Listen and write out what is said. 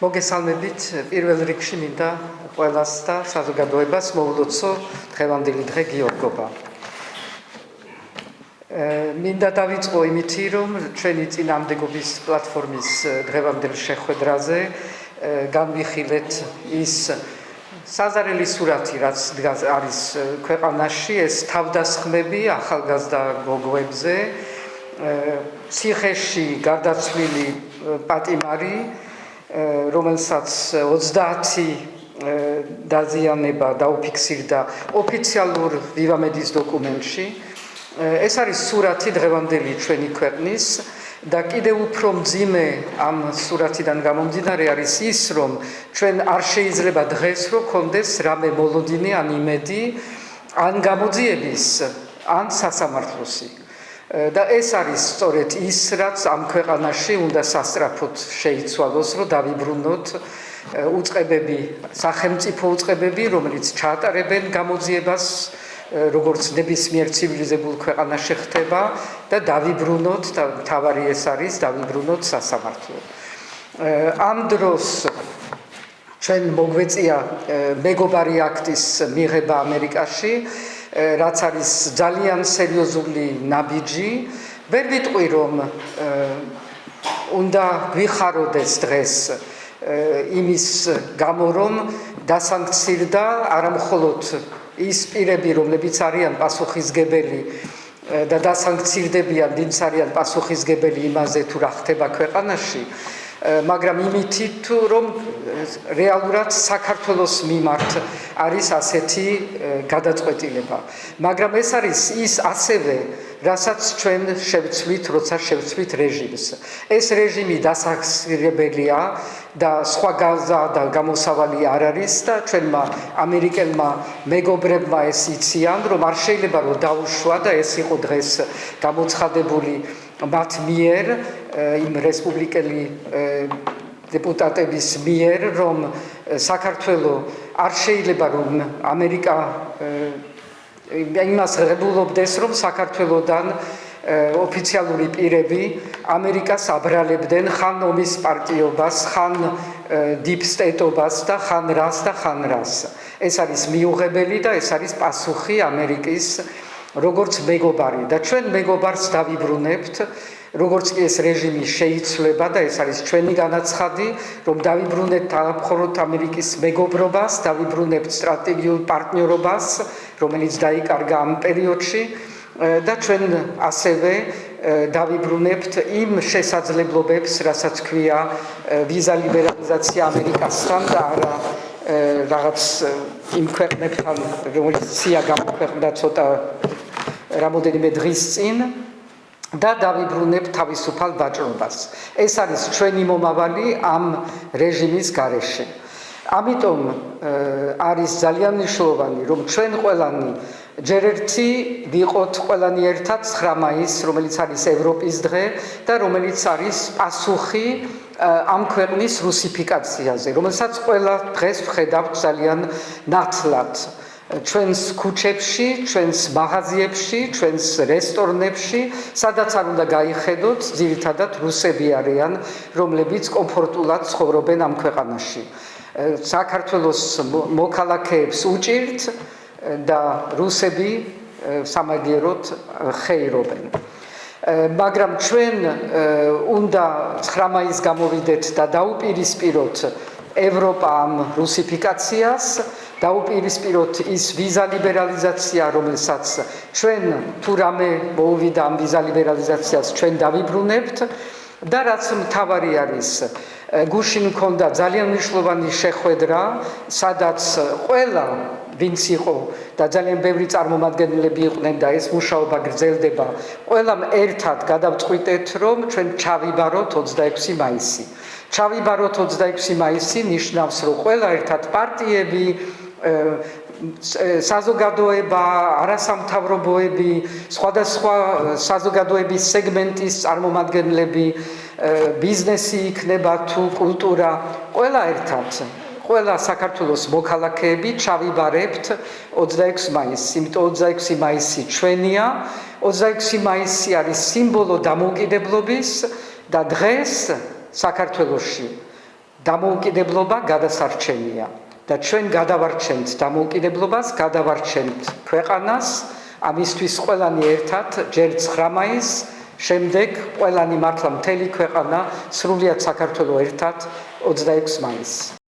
მოგესალმებით პირველ რიგში მინდა ყველას და საზოგადოებას მოვლოცო დღევანდელი დღე გიორგობა. მინდა დავიწყო იმითი, რომ ჩვენი წინააღმდეგობის პლატფორმის დღევანდელ შეხვედრაზე განვიხილეთ ის საზარელი სურათი, რაც არის ქვეყანაში, ეს თავდასხმები ახალგაზრდა გოგოებზე, ციხეში გარდაცვლილი პატიმარი, რომელსაც 30 დაზიანება დაუფიქსირდა ოფიციალურ ვივამედის დოკუმენტში. ეს არის სურათი დღევანდელი ჩვენი ქვეყნის და კიდევ უფრო მძიმე ამ სურათიდან გამომდინარე არის ის, რომ ჩვენ არ შეიძლება დღეს რომ კონდეს რამე მოლოდინი ან იმედი, ან გამოძიების, ან სასამართლოსი. და ეს არის სწორედ ის, რაც ამ ქვეყანაში უნდა სასწრაფოდ შეიცვალოს, რომ დავიბრუნოთ უწყებები, სახელმწიფო უწყებები, რომელიც ჩაატარებენ გამოძიებას, როგორც ნებისმიერ ცივილიზებულ ქვეყანაში ხდება და დავიბრუნოთ და მთავარი ეს არის დავიბრუნოთ სასამართლო. ამ დროს ჩვენ მოგვეწია მეგობარი აქტის მიღება ამერიკაში, რაც არის ძალიან სერიოზული ნაბიჯი. ვერ ვიტყვი, რომ უნდა გვიხაროდეს დღეს იმის გამო, რომ დასანქცირდა არამხოლოდ ის პირები, რომლებიც არიან პასუხისგებელი და დასანქცირდებიან, ვინც არიან პასუხისგებელი იმაზე, თუ რა ხდება ქვეყანაში, მაგრამ იმითი თუ რომ რეალურად საქართველოს მიმართ არის ასეთი გადაწყვეტილება. მაგრამ ეს არის ის ასევე, რასაც ჩვენ შევცვლით, როცა შევცვლით რეჟიმს. ეს რეჟიმი დასახსრებელია და სხვა გაზა და გამოსავალი არ არის და ჩვენმა ამერიკელმა მეგობრებმა ეს იციან, რომ არ შეიძლება რომ დაუშვა და ეს იყო დღეს გამოცხადებული მათ მიერ, იმ რესპუბლიკელი დეპუტატების მიერ, რომ საქართველო არ შეიძლება რომ ამერიკა იმას ღებულობდეს, რომ საქართველოდან ოფიციალური პირები ამერიკას აბრალებდნენ ხან ომის პარტიობას, ხან დიპ სტეიტობას და ხან რას და ხან რას. ეს არის მიუღებელი და ეს არის პასუხი ამერიკის როგორც მეგობარი და ჩვენ მეგობარს დავიბრუნებთ, როგორც კი ეს რეჟიმი შეიცვლება და ეს არის ჩვენი განაცხადი, რომ დავიბრუნებთ თანამხმოვრად ამერიკის მეგობრობას, დავიბრუნებთ სტრატეგიულ პარტნიორობას, რომელიც დაიკარგა ამ პერიოდში და ჩვენ ასევე დავიბრუნებთ იმ შესაძლებლობებს, რასაც ქვია ვიზა ლიბერალიზაცია ამერიკასთან და არა რაღაც იმ ქვეყნებთან, რომელიც სია გამოქვეყნდა ცოტა რამოდენიმე დღის წინ და დავიბრუნებთ თავისუფალ ვაჭრობას. ეს არის ჩვენი მომავალი ამ რეჟიმის გარეშე. ამიტომ არის ძალიან მნიშვნელოვანი, რომ ჩვენ ყველანი ჯერ ერთი ვიყოთ ყველანი ერთად 9 მაისს, რომელიც არის ევროპის დღე და რომელიც არის პასუხი ამ ქვეყნის რუსიფიკაციაზე, რომელსაც ყველა დღეს ვხედავთ ძალიან ნათლად. ჩვენს ქუჩებში, ჩვენს მაღაზიებში, ჩვენს რესტორნებში, სადაც არ უნდა გაიხედოთ, ძირითადად რუსები არიან, რომლებიც კომფორტულად ცხოვრობენ ამ ქვეყანაში. საქართველოს მოქალაქეებს უჭირთ და რუსები სამაგიეროდ ხეირობენ. მაგრამ ჩვენ უნდა 9 მაისს გამოვიდეთ და დაუპირისპიროთ ევროპა ამ რუსიფიკაციას, დაუპირისპიროთ ის ვიზა ლიბერალიზაცია, რომელსაც ჩვენ თუ რამე მოუვიდა ამ ვიზა ლიბერალიზაციას, ჩვენ დავიბრუნებთ და რაც მთავარი არის, გუშინ მქონდა ძალიან მნიშვნელოვანი შეხვედრა, სადაც ყველა ვინც იყო და ძალიან ბევრი წარმომადგენლები იყვნენ და ეს მუშაობა გრძელდება, ყველამ ერთად გადავწყვიტეთ, რომ ჩვენ ჩავიბაროთ 26 მაისი. ჩავიბაროთ 26 მაისი ნიშნავს, რომ ყველა ერთად პარტიები, საზოგადოება, არასამთავრობოები, სხვადასხვა საზოგადოების სეგმენტის წარმომადგენლები, ბიზნესი იქნება თუ კულტურა, ყველა ერთად, ყველა საქართველოს მოქალაქეები ჩავიბარებთ 26 მაისს, იმიტომ 26 მაისი ჩვენია, 26 მაისი არის სიმბოლო დამოუკიდებლობის და დღეს საქართველოში დამოუკიდებლობა გადასარჩენია და ჩვენ გადავარჩენთ დამოუკიდებლობას, გადავარჩენთ ქვეყანას, ამისთვის ყველანი ერთად ჯერ 9 მაისს, შემდეგ ყველანი მართლა მთელი ქვეყანა სრულიად საქართველოს ერთად 26 მაისს.